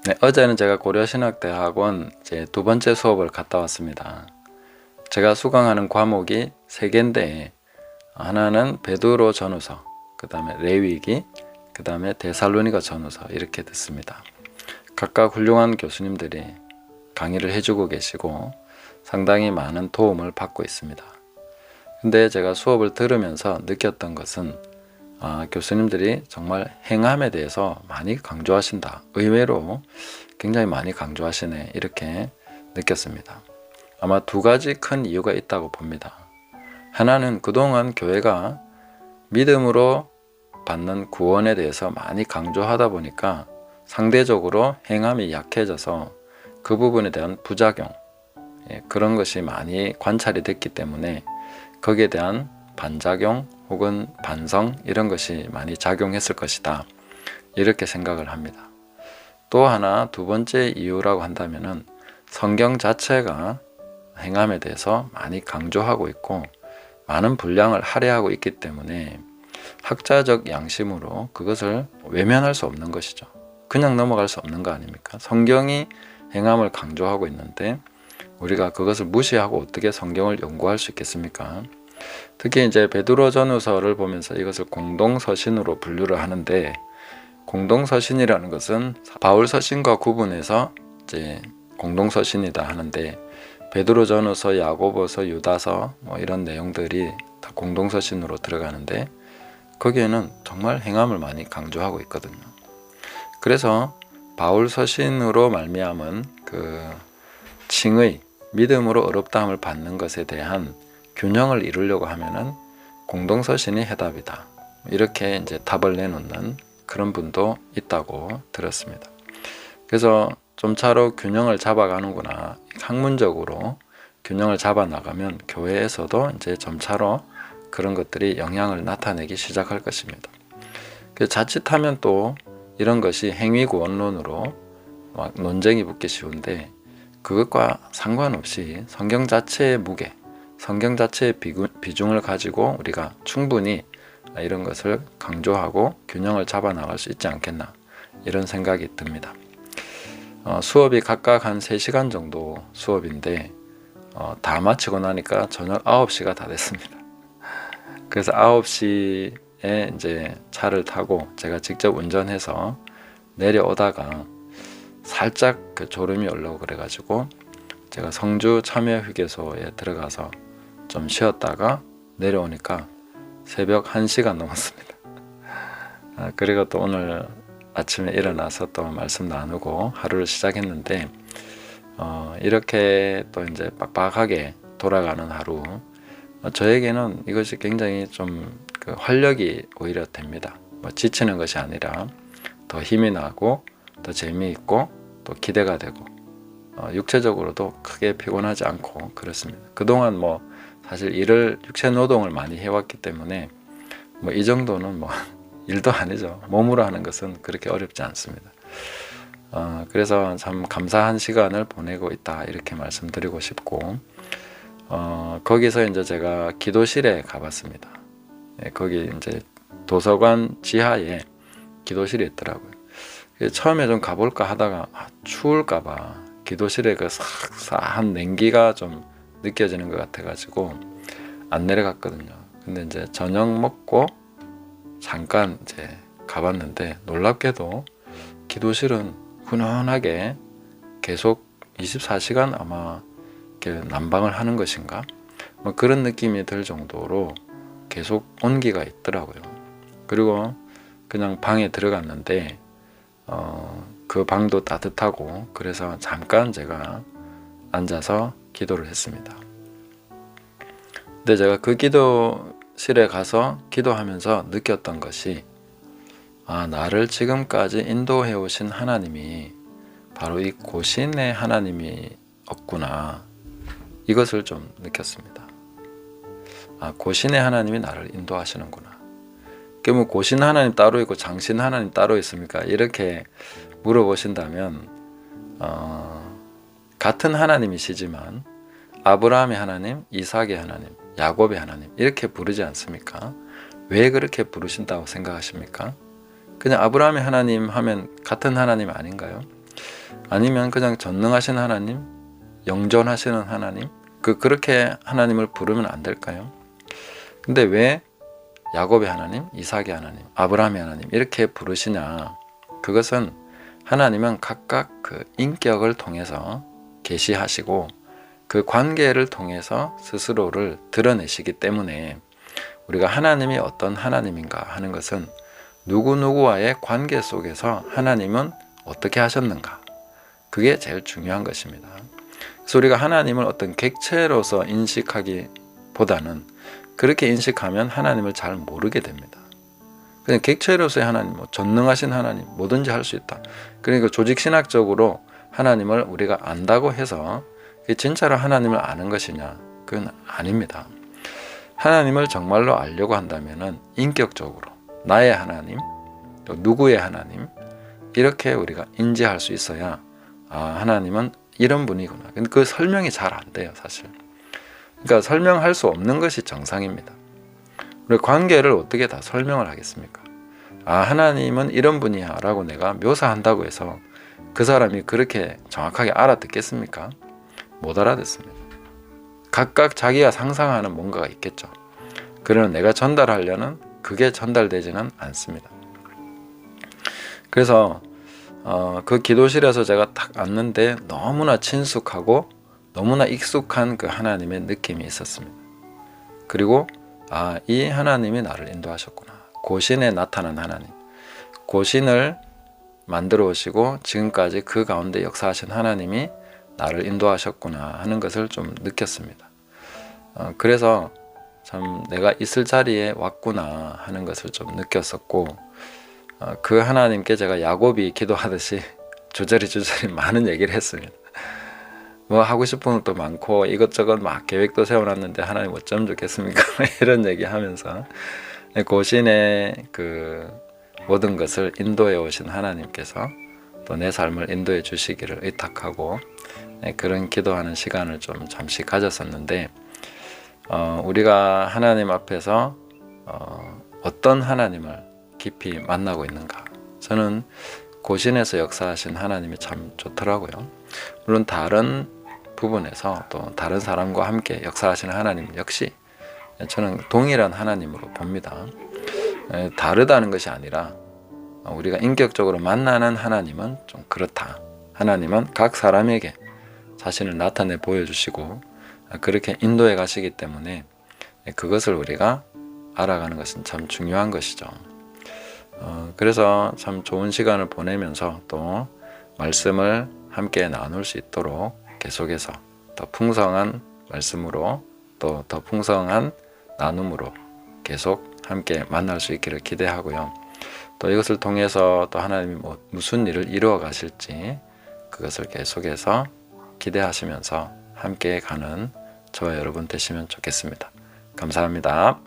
네, 어제는 제가 고려신학대학원 이제 두 번째 수업을 갔다 왔습니다. 제가 수강하는 과목이 세 개인데 하나는 베드로 전후서, 그 다음에 레위기, 그 다음에 데살로니가 전후서 이렇게 듣습니다. 각각 훌륭한 교수님들이 강의를 해주고 계시고 상당히 많은 도움을 받고 있습니다. 근데 제가 수업을 들으면서 느꼈던 것은 교수님들이 정말 행함에 대해서 많이 강조하신다. 의외로 굉장히 많이 강조하시네. 이렇게 느꼈습니다. 아마 두 가지 큰 이유가 있다고 봅니다. 하나는 그동안 교회가 믿음으로 받는 구원에 대해서 많이 강조하다 보니까 상대적으로 행함이 약해져서 그 부분에 대한 부작용, 그런 것이 많이 관찰이 됐기 때문에 거기에 대한 반작용 혹은 반성 이런 것이 많이 작용했을 것이다. 이렇게 생각을 합니다. 또 하나 두 번째 이유라고 한다면은 성경 자체가 행함에 대해서 많이 강조하고 있고 많은 분량을 할애하고 있기 때문에 학자적 양심으로 그것을 외면할 수 없는 것이죠. 그냥 넘어갈 수 없는 거 아닙니까? 성경이 행함을 강조하고 있는데 우리가 그것을 무시하고 어떻게 성경을 연구할 수 있겠습니까? 특히 이제 베드로 전후서를 보면서 이것을 공동서신으로 분류를 하는데, 공동서신이라는 것은 바울 서신과 구분해서 이제 공동서신이다 하는데, 베드로 전후서, 야고보서, 유다서 뭐 이런 내용들이 다 공동서신으로 들어가는데 거기에는 정말 행함을 많이 강조하고 있거든요. 그래서 바울 서신으로 말미암은 그 칭의, 믿음으로 어렵다함을 받는 것에 대한 균형을 이루려고 하면은 공동서신이 해답이다. 이렇게 이제 답을 내놓는 그런 분도 있다고 들었습니다. 그래서 좀 차로 균형을 잡아가는구나. 학문적으로 균형을 잡아 나가면 교회에서도 이제 점차로 그런 것들이 영향을 나타내기 시작할 것입니다. 자칫하면 또 이런 것이 행위구원론으로 막 논쟁이 붙기 쉬운데 그것과 상관없이 성경 자체의 무게, 성경 자체의 비중을 가지고 우리가 충분히 이런 것을 강조하고 균형을 잡아 나갈 수 있지 않겠나 이런 생각이 듭니다. 수업이 각각 한 3시간 정도 수업인데 다 마치고 나니까 저녁 9시가 다 됐습니다. 그래서 9시에 이제 차를 타고 제가 직접 운전해서 내려오다가 살짝 그 졸음이 올라오고 그래가지고 제가 성주 참여휴게소에 들어가서 좀 쉬었다가 내려오니까 새벽 1시가 넘었습니다. 그리고 또 오늘 아침에 일어나서 또 말씀 나누고 하루를 시작했는데 이렇게 또 이제 빡빡하게 돌아가는 하루, 저에게는 이것이 굉장히 좀 그 활력이 오히려 됩니다. 지치는 것이 아니라 더 힘이 나고 더 재미있고 또 기대가 되고 육체적으로도 크게 피곤하지 않고 그렇습니다. 그동안 사실 육체 노동을 많이 해왔기 때문에 이 정도는 일도 아니죠. 몸으로 하는 것은 그렇게 어렵지 않습니다. 그래서 참 감사한 시간을 보내고 있다 이렇게 말씀드리고 싶고, 거기서 이제 제가 기도실에 가봤습니다. 거기 이제 도서관 지하에 기도실이 있더라고요. 처음에 좀 가볼까 하다가 추울까봐 기도실에 그 싹싹한 냉기가 좀 느껴지는 것 같아가지고 안 내려갔거든요. 근데 이제 저녁 먹고 잠깐 이제 가봤는데 놀랍게도 기도실은 훈훈하게 계속 24시간 아마 이렇게 난방을 하는 것인가? 그런 느낌이 들 정도로 계속 온기가 있더라고요. 그리고 그냥 방에 들어갔는데 그 방도 따뜻하고 그래서 잠깐 제가 앉아서 기도를 했습니다. 근데 제가 그 기도실에 가서 기도하면서 느꼈던 것이 나를 지금까지 인도해 오신 하나님이 바로 이 고신의 하나님이었구나, 이것을 좀 느꼈습니다. 고신의 하나님이 나를 인도하시는구나. 그러면 고신 하나님 따로 있고 장신 하나님 따로 있습니까? 이렇게 물어보신다면 같은 하나님이시지만 아브라함의 하나님, 이삭의 하나님, 야곱의 하나님 이렇게 부르지 않습니까? 왜 그렇게 부르신다고 생각하십니까? 그냥 아브라함의 하나님 하면 같은 하나님 아닌가요? 아니면 그냥 전능하신 하나님, 영존하시는 하나님, 그렇게 하나님을 부르면 안 될까요? 근데 왜 야곱의 하나님, 이삭의 하나님, 아브라함의 하나님 이렇게 부르시냐? 그것은 하나님은 각각 그 인격을 통해서 계시하시고 그 관계를 통해서 스스로를 드러내시기 때문에 우리가 하나님이 어떤 하나님인가 하는 것은 누구누구와의 관계 속에서 하나님은 어떻게 하셨는가, 그게 제일 중요한 것입니다. 그래서 우리가 하나님을 어떤 객체로서 인식하기보다는 그렇게 인식하면 하나님을 잘 모르게 됩니다. 그냥 객체로서의 하나님, 전능하신 하나님, 뭐든지 할 수 있다. 그러니까 조직신학적으로 하나님을 우리가 안다고 해서 진짜로 하나님을 아는 것이냐? 그건 아닙니다. 하나님을 정말로 알려고 한다면 인격적으로 나의 하나님, 또 누구의 하나님, 이렇게 우리가 인지할 수 있어야 하나님은 이런 분이구나. 근데 그 설명이 잘 안 돼요, 사실. 그러니까 설명할 수 없는 것이 정상입니다. 우리 관계를 어떻게 다 설명을 하겠습니까? 하나님은 이런 분이야 라고 내가 묘사한다고 해서 그 사람이 그렇게 정확하게 알아듣겠습니까? 못 알아듣습니다. 각각 자기가 상상하는 뭔가가 있겠죠. 그러나 내가 전달하려는 그게 전달되지는 않습니다. 그래서 그 기도실에서 제가 딱 앉는데 너무나 친숙하고 너무나 익숙한 그 하나님의 느낌이 있었습니다. 그리고 이 하나님이 나를 인도하셨구나. 고신에 나타난 하나님, 고신을 만들어 오시고 지금까지 그 가운데 역사하신 하나님이 나를 인도하셨구나 하는 것을 좀 느꼈습니다. 그래서 참 내가 있을 자리에 왔구나 하는 것을 좀 느꼈었고, 그 하나님께 제가 야곱이 기도하듯이 주저리 많은 얘기를 했습니다. 뭐 하고 싶은 것도 많고 이것저것 막 계획도 세워놨는데 하나님 어쩌면 좋겠습니까? 이런 얘기하면서 고신의 그 모든 것을 인도해 오신 하나님께서 또 내 삶을 인도해 주시기를 의탁하고 그런 기도하는 시간을 좀 잠시 가졌었는데, 우리가 하나님 앞에서 어떤 하나님을 깊이 만나고 있는가, 저는 고신에서 역사하신 하나님이 참 좋더라고요. 물론 다른 부분에서 또 다른 사람과 함께 역사하시는 하나님 역시 저는 동일한 하나님으로 봅니다. 다르다는 것이 아니라 우리가 인격적으로 만나는 하나님은 좀 그렇다. 하나님은 각 사람에게 자신을 나타내 보여주시고 그렇게 인도해 가시기 때문에 그것을 우리가 알아가는 것은 참 중요한 것이죠. 그래서 참 좋은 시간을 보내면서 또 말씀을 함께 나눌 수 있도록 계속해서 더 풍성한 말씀으로 또 더 풍성한 나눔으로 계속 함께 만날 수 있기를 기대하고요. 또 이것을 통해서 또 하나님이 무슨 일을 이루어 가실지 그것을 계속해서 기대하시면서 함께 가는 저와 여러분 되시면 좋겠습니다. 감사합니다.